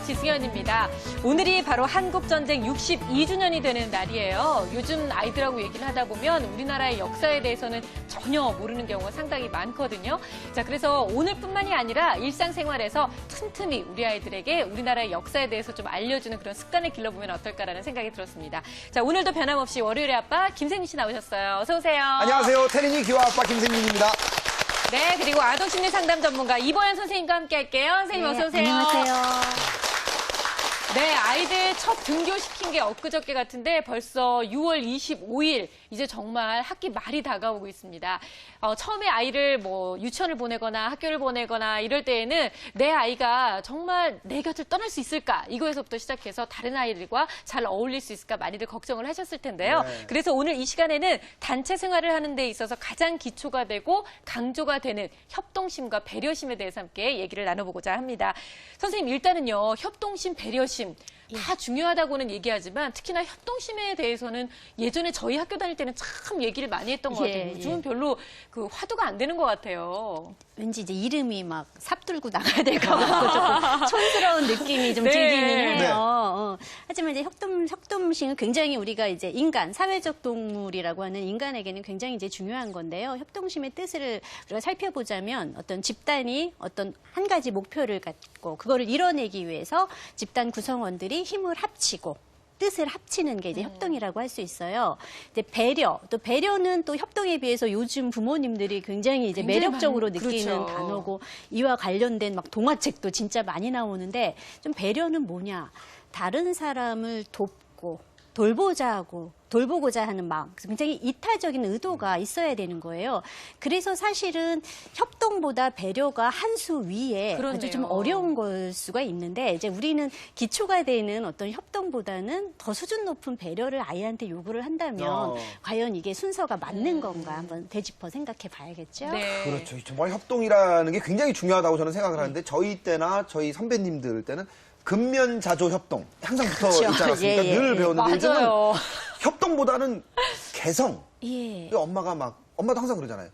지승현입니다. 오늘이 바로 한국전쟁 62주년이 되는 날이에요. 요즘 아이들하고 얘기를 하다 보면 우리나라의 역사에 대해서는 전혀 모르는 경우가 상당히 많거든요. 자, 그래서 오늘뿐만이 아니라 일상생활에서 틈틈이 우리 아이들에게 우리나라의 역사에 대해서 좀 알려주는 그런 습관을 길러보면 어떨까라는 생각이 들었습니다. 자, 오늘도 변함없이 월요일의 아빠 김생민 씨 나오셨어요. 어서 오세요. 안녕하세요. 태린이 기와 아빠 김생민입니다. 네, 그리고 아동심리 상담 전문가 이보연 선생님과 함께 할게요. 선생님 어서 오세요. 안녕하세요. 네, 아이들 첫 등교시킨 게 엊그저께 같은데 벌써 6월 25일 이제 정말 학기 말이 다가오고 있습니다. 처음에 아이를 유치원을 보내거나 학교를 보내거나 이럴 때에는 내 아이가 정말 내 곁을 떠날 수 있을까 이거에서부터 시작해서 다른 아이들과 잘 어울릴 수 있을까 많이들 걱정을 하셨을 텐데요. 네. 그래서 오늘 이 시간에는 단체 생활을 하는 데 있어서 가장 기초가 되고 강조가 되는 협동심과 배려심에 대해서 함께 얘기를 나눠보고자 합니다. 선생님 일단은요, 협동심, 배려심 다 중요하다고는 얘기하지만 특히나 협동심에 대해서는 예전에 저희 학교 다닐 때는 참 얘기를 많이 했던 것 같아요. 요즘은 별로 그 화두가 안 되는 것 같아요. 왠지 이제 이름이 막 삽들고 나가야 될 것 같고 조금 촌스러운 느낌이 좀 들기는 해요. 하지만 이제 협동심은 굉장히 우리가 이제 인간, 사회적 동물이라고 하는 인간에게는 굉장히 이제 중요한 건데요. 협동심의 뜻을 우리가 살펴보자면 어떤 집단이 어떤 한 가지 목표를 갖고 그거를 이뤄내기 위해서 집단 구성원들이 힘을 합치고 뜻을 합치는 게 이제 협동이라고 할 수 있어요. 이제 배려, 또 배려는 또 협동에 비해서 요즘 부모님들이 굉장히 이제 매력적으로 느끼는 그렇죠. 단어고 이와 관련된 막 동화책도 진짜 많이 나오는데 좀 배려는 뭐냐? 다른 사람을 돕고 돌보고자 하는 마음, 굉장히 이타적인 의도가 있어야 되는 거예요. 그래서 사실은 협동보다 배려가 한 수 위에 그렇네요. 아주 좀 어려운 걸 수가 있는데 이제 우리는 기초가 되는 어떤 협동보다는 더 수준 높은 배려를 아이한테 요구를 한다면 과연 이게 순서가 맞는 건가 한번 되짚어 생각해 봐야겠죠. 네. 그렇죠. 정말 협동이라는 게 굉장히 중요하다고 저는 생각을 하는데 저희 때나 저희 선배님들 때는 근면자조 협동 항상 붙어 그렇죠. 있지 않았습니까? 예, 예. 늘 배웠는데 요즘은 맞아요. 협동보다는 개성. 예. 엄마도 항상 그러잖아요.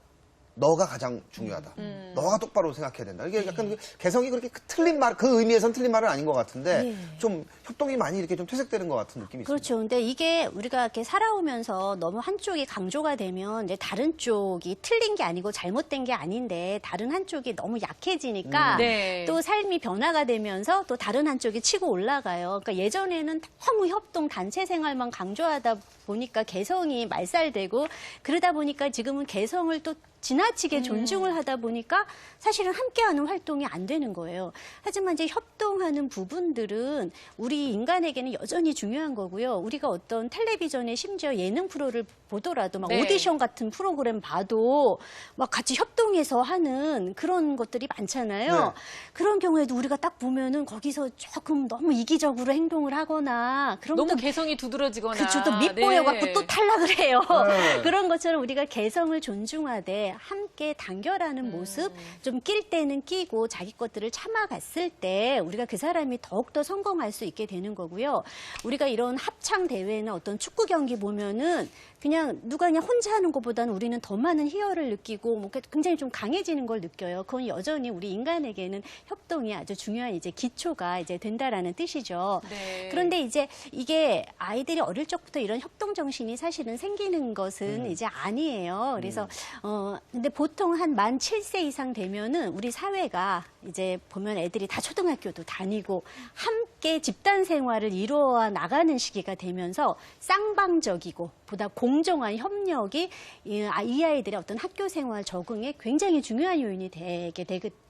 너가 가장 중요하다. 너가 똑바로 생각해야 된다. 이게 약간 그 개성이 그렇게 틀린 말, 그 의미에선 틀린 말은 아닌 것 같은데 좀 협동이 많이 이렇게 좀 퇴색되는 것 같은 느낌이 있습니다. 그렇죠. 근데 이게 우리가 이렇게 살아오면서 너무 한쪽이 강조가 되면 이제 다른 쪽이 틀린 게 아니고 잘못된 게 아닌데 다른 한쪽이 너무 약해지니까 네. 또 삶이 변화가 되면서 또 다른 한쪽이 치고 올라가요. 그러니까 예전에는 너무 협동 단체 생활만 강조하다 보니까 개성이 말살되고 그러다 보니까 지금은 개성을 또 지나치게 존중을 하다 보니까 사실은 함께하는 활동이 안 되는 거예요. 하지만 이제 협동하는 부분들은 우리 인간에게는 여전히 중요한 거고요. 우리가 어떤 텔레비전에 심지어 예능 프로를 보더라도 막 네. 오디션 같은 프로그램 봐도 막 같이 협동해서 하는 그런 것들이 많잖아요. 네. 그런 경우에도 우리가 딱 보면은 거기서 조금 너무 이기적으로 행동을 하거나 그럼 너무 또 개성이 두드러지거나. 그렇죠. 또 밑보여갖고 네. 또 탈락을 해요. 네. 그런 것처럼 우리가 개성을 존중하되 함께 단결하는 모습, 좀 낄 때는 끼고 자기 것들을 참아갔을 때 우리가 그 사람이 더욱더 성공할 수 있게 되는 거고요. 우리가 이런 합창 대회나 어떤 축구 경기 보면은 그냥 누가 그냥 혼자 하는 것보다는 우리는 더 많은 희열을 느끼고 굉장히 좀 강해지는 걸 느껴요. 그건 여전히 우리 인간에게는 협동이 아주 중요한 이제 기초가 이제 된다라는 뜻이죠. 네. 그런데 이제 이게 아이들이 어릴 적부터 이런 협동 정신이 사실은 생기는 것은 이제 아니에요. 그래서 근데 보통 한 만 7세 이상 되면은 우리 사회가 이제 보면 애들이 다 초등학교도 다니고 함께 집단 생활을 이루어 나가는 시기가 되면서 쌍방적이고 보다 공정한 협력이 이 아이들의 어떤 학교 생활 적응에 굉장히 중요한 요인이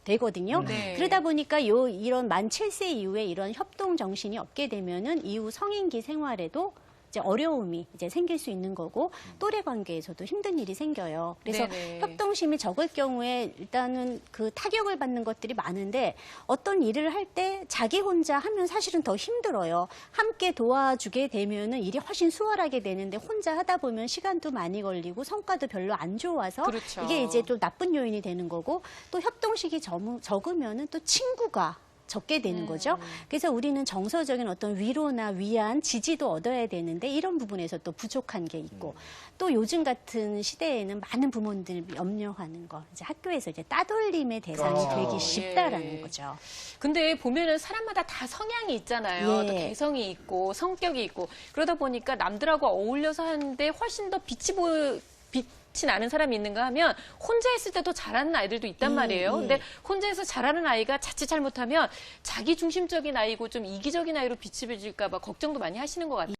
되거든요. 네. 그러다 보니까 이런 만 7세 이후에 이런 협동 정신이 없게 되면은 이후 성인기 생활에도 이제 어려움이 이제 생길 수 있는 거고 또래 관계에서도 힘든 일이 생겨요. 그래서 네네. 협동심이 적을 경우에 일단은 그 타격을 받는 것들이 많은데 어떤 일을 할 때 자기 혼자 하면 사실은 더 힘들어요. 함께 도와주게 되면은 일이 훨씬 수월하게 되는데 혼자 하다 보면 시간도 많이 걸리고 성과도 별로 안 좋아서 그렇죠. 이게 이제 또 나쁜 요인이 되는 거고 또 협동식이 적으면은 또 친구가 적게 되는 거죠. 그래서 우리는 정서적인 어떤 위로나 위안, 지지도 얻어야 되는데 이런 부분에서 또 부족한 게 있고 또 요즘 같은 시대에는 많은 부모들이 염려하는 거 이제 학교에서 이제 따돌림의 대상이 되기 쉽다라는 거죠. 근데 보면은 사람마다 다 성향이 있잖아요. 예. 또 개성이 있고 성격이 있고 그러다 보니까 남들하고 어울려서 하는데 훨씬 더 빛이 나는 사람이 있는가 하면 혼자 했을 때도 잘하는 아이들도 있단 말이에요. 근데 혼자서 잘하는 아이가 자칫 잘못하면 자기 중심적인 아이고 좀 이기적인 아이로 빛을 비질까 봐 걱정도 많이 하시는 것 같아요.